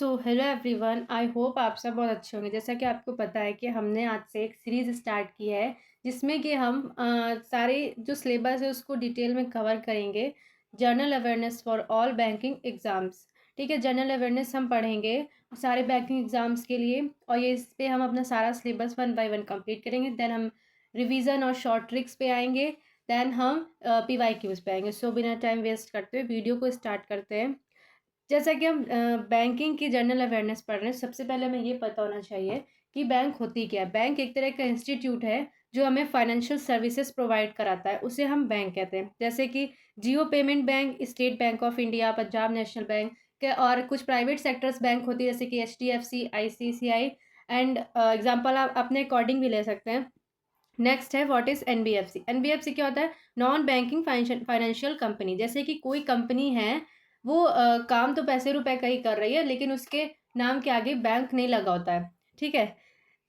Hello everyone, I hope आप सब बहुत अच्छे होंगे। जैसा कि आपको पता है कि हमने आज से एक सीरीज़ स्टार्ट की है जिसमें कि हम सारे जो सिलेबस है उसको डिटेल में कवर करेंगे। General awareness for all banking exams, ठीक है। जनरल अवेयरनेस हम पढ़ेंगे सारे बैंकिंग एग्ज़ाम्स के लिए, और ये इस पे हम अपना सारा सिलेबस 1 बाय 1 कंप्लीट करेंगे। देन हम रिवीजन और शॉर्ट ट्रिक्स पे आएंगे। देन हम PYQs पे आएंगे। सो बिना टाइम वेस्ट करते हुए वीडियो को स्टार्ट करते हैं। जैसा कि हम बैंकिंग की जनरल अवेयरनेस पढ़ रहे हैं, सबसे पहले हमें ये पता होना चाहिए कि बैंक होती क्या है। बैंक एक तरह का इंस्टीट्यूट है जो हमें फाइनेंशियल सर्विसेज प्रोवाइड कराता है, उसे हम बैंक कहते हैं। जैसे कि Jio payment bank, State Bank of India, Punjab National Bank के, और कुछ प्राइवेट सेक्टर्स बैंक होती है जैसे कि HDFC, ICICI एंड एग्जाम्पल आप अपने अकॉर्डिंग भी ले सकते हैं। नेक्स्ट है व्हाट इज़ NBFC। NBFC क्या होता है? Non banking financial company. जैसे कि कोई कंपनी है, वो काम तो पैसे रुपए का ही कर रही है, लेकिन उसके नाम के आगे बैंक नहीं लगा होता है, ठीक है।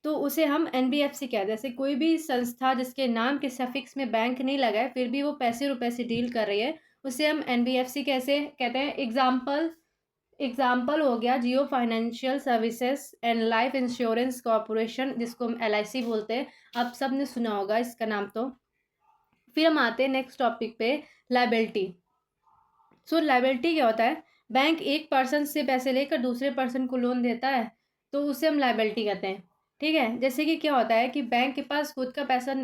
तो उसे हम NBFC कहते हैं। जैसे कोई भी संस्था जिसके नाम के सफिक्स में बैंक नहीं लगा है, फिर भी वो पैसे रुपए से डील कर रही है, उसे हम NBFC कैसे कहते हैं। एग्जाम्पल एग्जाम्पल हो गया Jio financial services and life insurance corporation, जिसको हम LIC बोलते हैं। आप सब ने सुना होगा इसका नाम तो। फिर हम आते हैं नेक्स्ट टॉपिक पे, लाइबिलिटी। लाइबिलिटी क्या होता है? बैंक एक पर्सन से पैसे लेकर दूसरे पर्सन को लोन देता है, तो उसे हम लाइबिलिटी कहते हैं, ठीक है। जैसे कि क्या होता है कि बैंक के पास खुद का पैसा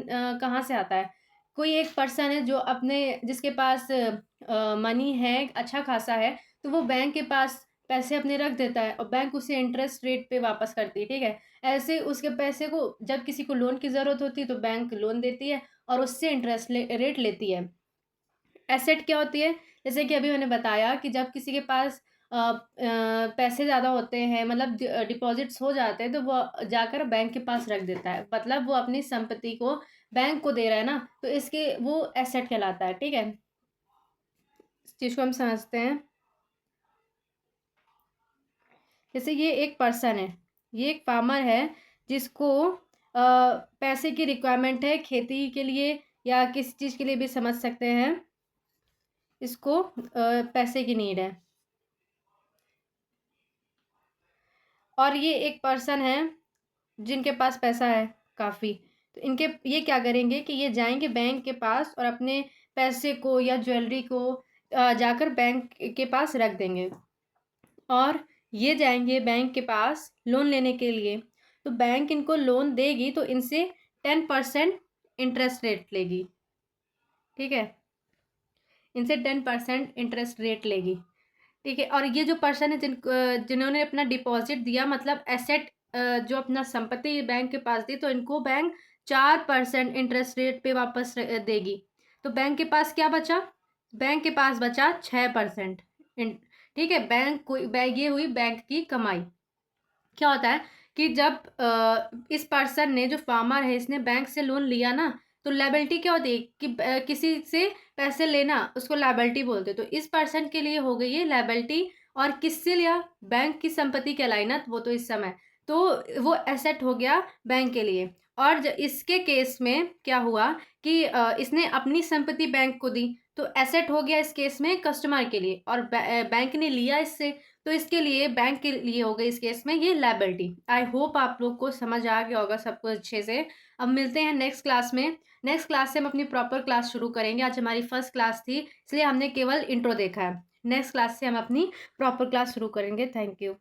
कहाँ से आता है? कोई एक पर्सन है जो अपने जिसके पास मनी है अच्छा खासा है, तो वो बैंक के पास पैसे अपने रख देता है और बैंक उसे इंटरेस्ट रेट पे वापस करती है, ठीक है। ऐसे उसके पैसे को जब किसी को लोन की ज़रूरत होती है तो बैंक लोन देती है और उससे रेट लेती है। एसेट क्या होती है? जैसे कि अभी मैंने बताया कि जब किसी के पास पैसे ज़्यादा होते हैं, मतलब डिपॉजिट्स हो जाते हैं, तो वो जाकर बैंक के पास रख देता है, मतलब वो अपनी संपत्ति को बैंक को दे रहा है ना, तो इसके वो एसेट कहलाता है, ठीक है। इस चीज़ को हम समझते हैं। जैसे ये एक पर्सन है, ये एक फार्मर है जिसको पैसे की रिक्वायरमेंट है खेती के लिए या किसी चीज़ के लिए भी समझ सकते हैं। इसको पैसे की नीड है, और ये एक पर्सन है जिनके पास पैसा है काफ़ी। तो इनके ये क्या करेंगे कि ये जाएंगे बैंक के पास और अपने पैसे को या ज्वेलरी को जाकर बैंक के पास रख देंगे, और ये जाएंगे बैंक के पास लोन लेने के लिए। तो बैंक इनको लोन देगी तो इनसे 10% इंटरेस्ट रेट लेगी, ठीक है। इनसे 10% इंटरेस्ट रेट लेगी, ठीक है। और ये जो पर्सन है जिन्होंने अपना डिपॉजिट दिया, मतलब एसेट जो अपना संपत्ति बैंक के पास दी, तो इनको बैंक 4% इंटरेस्ट रेट पे वापस देगी। तो बैंक के पास क्या बचा? बैंक के पास बचा 6%, ठीक है। ये हुई बैंक की कमाई। क्या होता है कि जब इस पर्सन ने, जो फार्मर है, इसने बैंक से लोन लिया ना, तो लायबिलिटी क्या होती है कि किसी से पैसे लेना, उसको लायबिलिटी बोलते हैं। तो इस पर्सन के लिए हो गई है लायबिलिटी। और किससे लिया? बैंक की संपत्ति कहलाई ना, वो तो इस समय, तो वो एसेट हो गया बैंक के लिए। और इसके केस में क्या हुआ कि इसने अपनी संपत्ति बैंक को दी, तो एसेट हो गया इस केस में कस्टमर के लिए, और बैंक ने लिया इससे, तो इसके लिए बैंक के लिए हो गई इस केस में ये लायबिलिटी। आई होप आप लोग को समझ आ गया होगा सब कुछ अच्छे से। अब मिलते हैं नेक्स्ट क्लास में। नेक्स्ट क्लास से हम अपनी प्रॉपर क्लास शुरू करेंगे। आज हमारी फर्स्ट क्लास थी, इसलिए हमने केवल इंट्रो देखा है। नेक्स्ट क्लास से हम अपनी प्रॉपर क्लास शुरू करेंगे। Thank you.